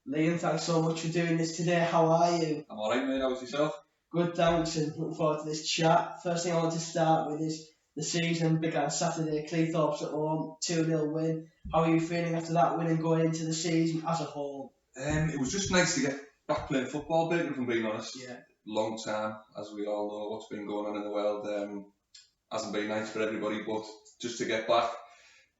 Liam, thanks so much for doing this today. How are you? I'm alright, mate. How's yourself? Good, thanks, and looking forward to this chat. First thing I want to start with is the season began Saturday, Cleethorpes at home, 2-0 win. How are you feeling after that win and going into the season as a whole? It was just nice to get back playing football, Baker, if I'm being honest. Yeah. Long time, as we all know, what's been going on in the world hasn't been nice for everybody, but just to get back,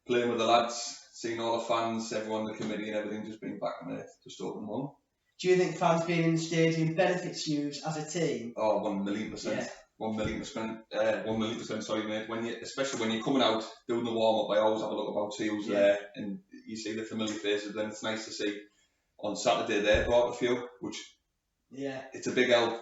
playing with the lads, seeing all the fans, everyone, the committee and everything, just being back, mate, just open home. Do you think fans being in the stadium benefits you as a team? Oh, 1,000,000%. Yeah. 1,000,000%, sorry, mate. Especially when you're coming out, doing the warm-up, I always have a look about to who's there, and you see the familiar faces, then it's nice to see on Saturday they brought a few, which it's a big help,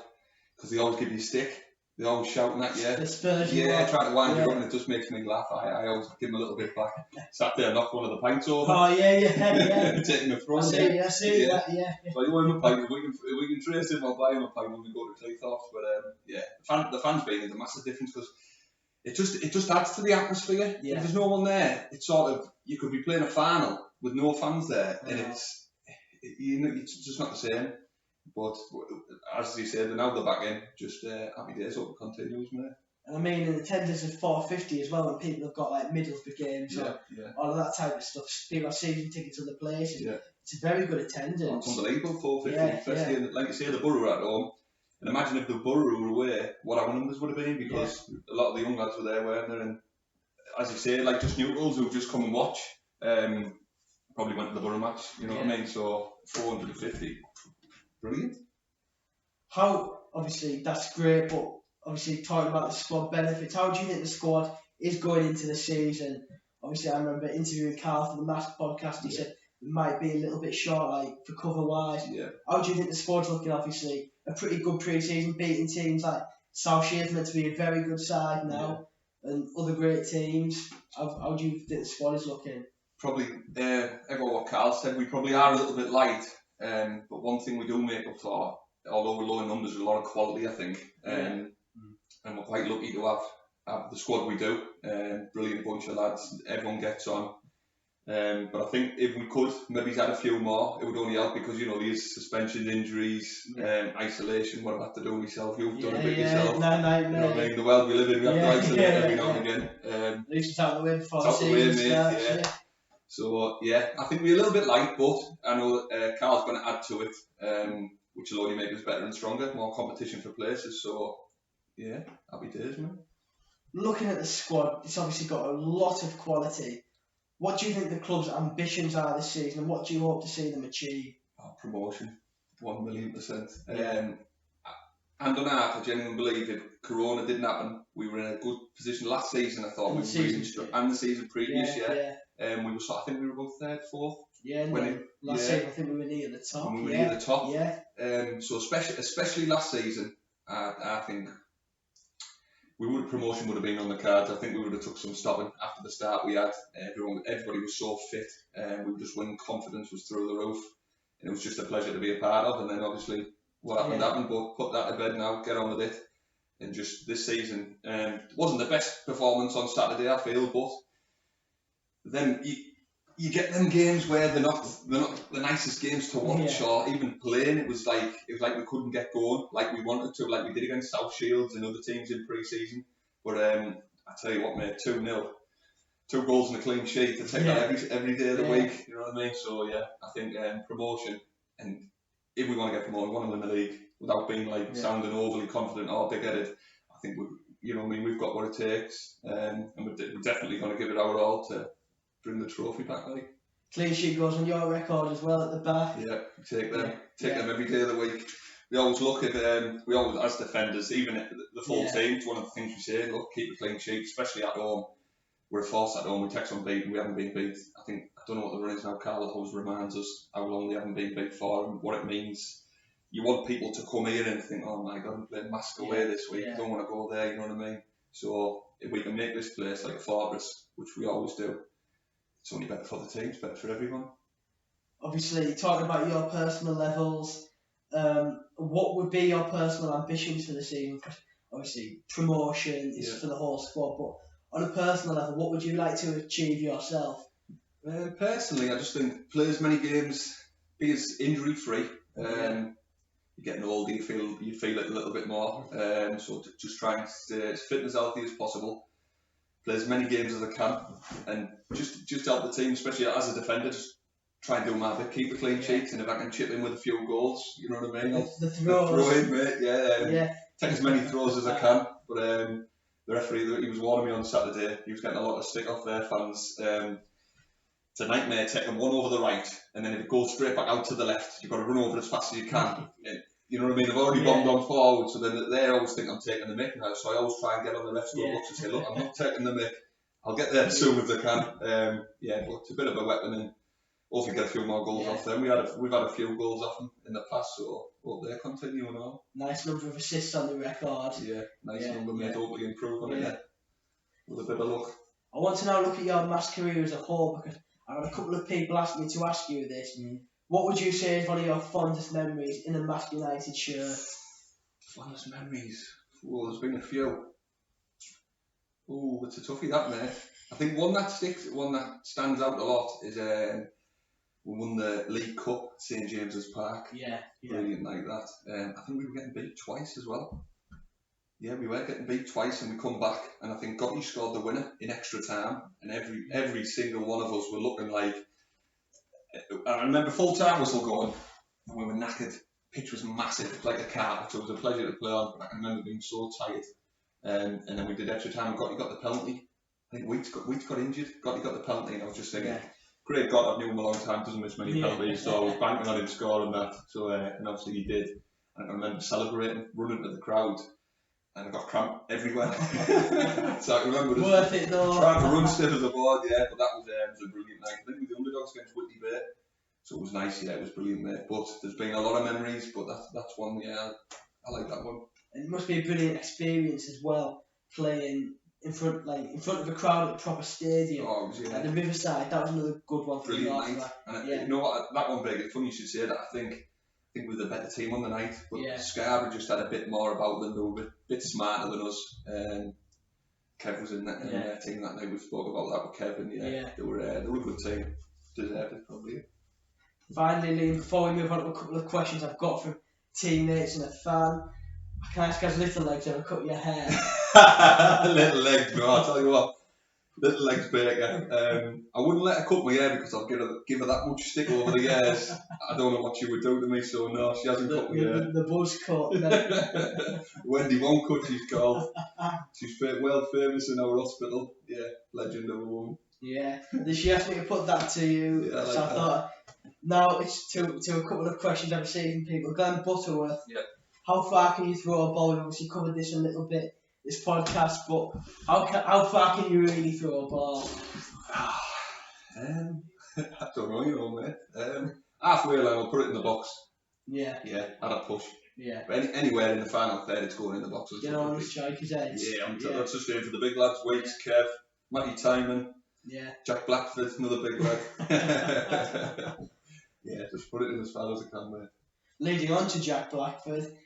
because they always give you a stick. They're always shouting at you. The Spurs, trying to wind you up, and it just makes me laugh. I always give them a little bit back. Sat there and knocked one of the pints over. Oh, yeah. Taking the front. I see that. So you want him a pint, we can trace him or buy him a pint when we go to Cleethorpes. But the fans being is a massive difference, because it just adds to the atmosphere. Yeah. If there's no one there, it's sort of, you could be playing a final with no fans there, and it's just not the same. But as you said, now they're back in. Just happy days. Hope it continues, mate. And I mean, an attendance of 450 as well, and people have got like Middlesbrough games, all of that type of stuff. People have season tickets to the place. It's a very good attendance. It's unbelievable, 450, especially in, like you say, the Borough at home. And imagine if the Borough were away, what our numbers would have been, because a lot of the young lads were there, weren't there? And as you say, like just neutrals who've just come and watch, probably went to the Borough match. You know what I mean? So 450. Brilliant. How, obviously, that's great, but obviously talking about the squad benefits, how do you think the squad is going into the season? Obviously, I remember interviewing Carl for the Marske podcast. He said it might be a little bit short, like for cover wise. How do you think the squad's looking? Obviously, a pretty good pre-season, beating teams like South Shields meant to be a very good side now, and other great teams. How do you think the squad is looking? Probably, everyone what Carl said, we probably are a little bit light. But one thing we do make up for, although we're low in numbers, is a lot of quality, I think. And we're quite lucky to have the squad we do. Brilliant bunch of lads, everyone gets on. But I think if we could maybe add a few more, it would only help, because these suspensions, injuries, isolation, what I've had to do myself. You've done a bit yourself. You know what I mean? The world we live in, we have to isolate every now and again. At least it's out of the way before the season starts. So I think we're a little bit light, but I know Carl's going to add to it, which will only make us better and stronger, more competition for places. So happy days, man. Looking at the squad, it's obviously got a lot of quality. What do you think the club's ambitions are this season, and what do you hope to see them achieve? Promotion, 1,000,000%. Hand on heart, I genuinely believe if Corona didn't happen, we were in a good position last season. I thought we were really strong, and the season previous, we were. I think we were both third, fourth. Last season I think we were near the top. We were near the top. So especially last season, I think promotion would have been on the cards. I think we would have took some stopping after the start we had. Everybody was so fit, we were just winning. Confidence was through the roof, and it was just a pleasure to be a part of. And then obviously what happened, but put that to bed now, get on with it. And just this season, it wasn't the best performance on Saturday, I feel, but then you get them games where they're not the nicest games to watch, or even playing. It was like we couldn't get going like we wanted to, like we did against South Shields and other teams in pre-season. But I tell you what, mate, 2-0, 2 goals and a clean sheet to take that every day of the week. You know what I mean? So I think promotion, and if we want to get promoted, we want to win the league without being sounding overly confident or big-headed. I think we've got what it takes, and we're definitely going to give it our all to bring the trophy back, like. Clean sheet goes on your record as well at the back. Yeah, take them every day of the week. We always look at as defenders, even the full team. It's one of the things we say. Look, keep a clean sheet, especially at home. We're a force at home. We take some beating. We haven't been beat. I don't know what the run is now. Carl always reminds us how long we haven't been beat for and what it means. You want people to come here and think, oh my God, I'm playing Marske away this week. I don't want to go there. You know what I mean? So if we can make this place like a fortress, which we always do, it's only better for the team, it's better for everyone. Obviously, talking about your personal levels, what would be your personal ambitions for the season? Because obviously, promotion is for the whole squad, but on a personal level, what would you like to achieve yourself? Personally, I just think play as many games be as injury free. You're getting older, you feel it a little bit more. So just try and stay as fit and as healthy as possible. Play as many games as I can, and just help the team, especially as a defender. Just try and do my bit, keep a clean sheet, and if I can chip in with a few goals, you know what I mean? The throws. Throw in, mate. Take as many throws as I can. But the referee, he was warning me on Saturday. He was getting a lot of stick off their fans. It's a nightmare taking one over the right, and then if it goes straight back out to the left, you've got to run over as fast as you can. You know what I mean? I've already bombed on forward, so then they always think I'm taking the mick now. So I always try and get on the left side box and say, look, I'm not taking the mick. I'll get there as soon as I can. But it's a bit of a weapon, and hopefully get a few more goals off them. We've had a few goals off them in the past, so hope they continue on. Nice number of assists on the record. Yeah, nice number, mate. Hopefully improve on it with a bit of luck. I want to now look at your Marske career as a whole, because I had a couple of people ask me to ask you this. What would you say is one of your fondest memories in a Marske United shirt? Fondest memories? Oh, there's been a few. Oh, it's a toughie, that, mate. I think one that stands out a lot is we won the League Cup at St James's Park. Brilliant like that. I think we were getting beat twice as well. Yeah, we were getting beat twice, and we come back, and I think Gotti scored the winner in extra time, and every single one of us were looking like. I remember full time whistle going, and we were knackered. Pitch was massive, like a carpet, so it was a pleasure to play on. But I can remember being so tired. And then we did extra time. Gotti got the penalty. I think Wheats got injured. Gotti got the penalty, and I was just thinking, great God, I've known him a long time, doesn't miss many penalties, so I was banking on him scoring that. So and obviously he did. And I remember celebrating, running to the crowd, and I got cramp everywhere. So I remember just worth it though. Trying to run stiff as a board, but that was a brilliant night. I think we were the underdogs against Whitley Bay, so it was nice. It was brilliant there. But there's been a lot of memories, but that's one. I like that one. And it must be a brilliant experience as well, playing in front of a crowd at a proper stadium. At the Riverside, that was another good one for brilliant night. And you know what, that one big. It's funny you should say that. I think we were the better team on the night, but Scarborough just had a bit more about them. They were a bit smarter than us. Kev was in their team that night. We spoke about that with Kevin. They were a good team. Deserved it probably. Finally, Liam, before we move on to a couple of questions I've got from teammates and a fan, I can ask, has Little Legs ever cut your hair? Little Legs, bro, I'll tell you what. Little Legs Baker. I wouldn't let her cut my hair because I'll give her that much stick over the years. I don't know what she would do to me, so no, she hasn't cut my hair. The buzz cut. Wendy One Cut, she's called. She's world famous in our hospital. Yeah, legend of a woman. Yeah, she asked me to put that to you, I thought, now it's to a couple of questions I've received from people. Glenn Butterworth. How far can you throw a ball? We've obviously covered this a little bit, this podcast, but how far can you really throw a ball? I don't know, mate. Halfway line, I'll put it in the box. Yeah, add a push. Yeah. But anywhere in the final third, it's going in the box. You know, on the striker's edge. That's just going for the big lads. Waits, Kev, Matty Timon. Jack Blackford, another big lad. Just put it in as far as I can, mate. Leading on to Jack Blackford,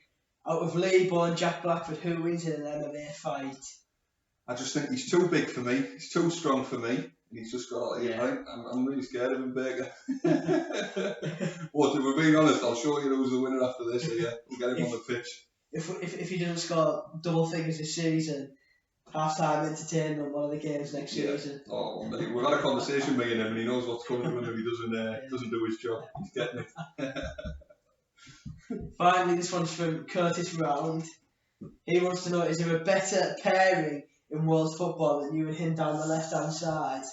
out of Leebo and Jack Blackford, who wins in an MMA fight? I just think he's too big for me. He's too strong for me. And he's just got. I'm really scared of him, Baker. What? If we're being honest, I'll show you who's the winner after this. We'll get him on the pitch. If he doesn't score double figures this season, half-time entertainment, one of the games next season. Oh, mate, we've had a conversation with him, and he knows what's coming to him if he doesn't do his job. He's getting it. Finally, this one's from Curtis Round. He wants to know, is there a better pairing in world football than you and him down the left-hand side?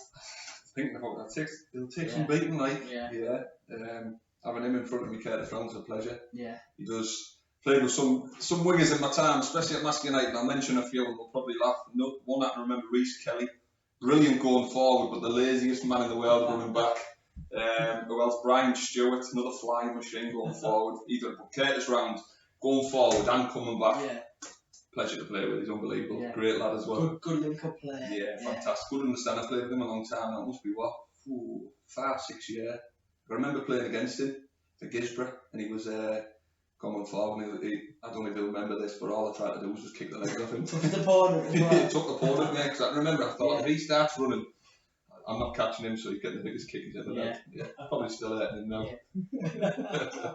Thinking about that, it'll take some beating, having him in front of me, Curtis Round's a pleasure. He does. Played with some wingers in my time, especially at Marske United, and I'll mention a few and we'll probably laugh. One I can remember, Reece Kelly. Brilliant going forward, but the laziest man in the world running back. Who else? Brian Stewart, another flying machine going forward. Either Curtis Round, going forward and coming back. Pleasure to play with, he's unbelievable. Great lad as well. Good link-up player. Fantastic. Good understand. I played with him a long time, that must be 5-6 years. I remember playing against him at Gisborough, and he was coming forward, and I don't know if he'll remember this, but all I tried to do was just kick the legs off him. Took the opponent as well. Took the opponent, because I remember, I thought if he starts running, I'm not catching him, so he's getting the biggest kick he's ever had. Yeah, probably still hurting him now. Yeah.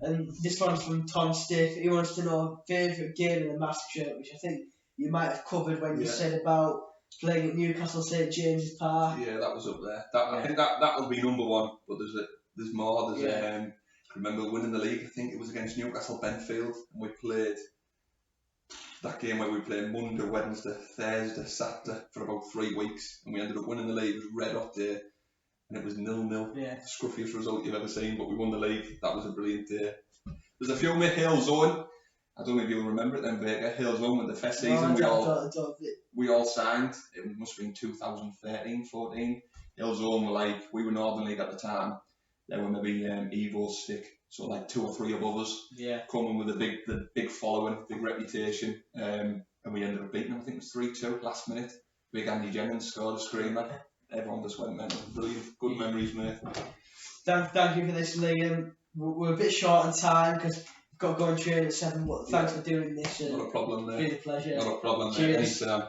And this one's from Tom Stiff. He wants to know favourite game in the Marske shirt, which I think you might have covered when you said about playing at Newcastle St James's Park. Yeah, that was up there. I think that would be number one, but there's more. I remember winning the league. I think it was against Newcastle Benfield, and we played that game where we played Monday, Wednesday, Thursday, Saturday for about 3 weeks, and we ended up winning the league. It was a red hot day, and it was 0-0. Yeah. Scruffiest result you've ever seen, but we won the league. That was a brilliant day. There's a few with Hale Zone. I don't know if you'll remember it then, Baker. Hale Zone with the first season. We all signed. It must have been 2013, 14. Hale Zone were like, we were Northern League at the time. They were maybe Evo stick, so like 2 or 3 above us. Yeah. Coming with the big following, big reputation, and we ended up beating them. I think it was 3-2 last minute. Big Andy Jennings scored a screamer. Everyone just went mental. Brilliant, good memories, mate. Thank you for this, Liam. We're a bit short on time because we've got to go and train at 7. But thanks for doing this. Not a problem, mate. It's been a pleasure. Not a problem, mate. Cheers. Anytime.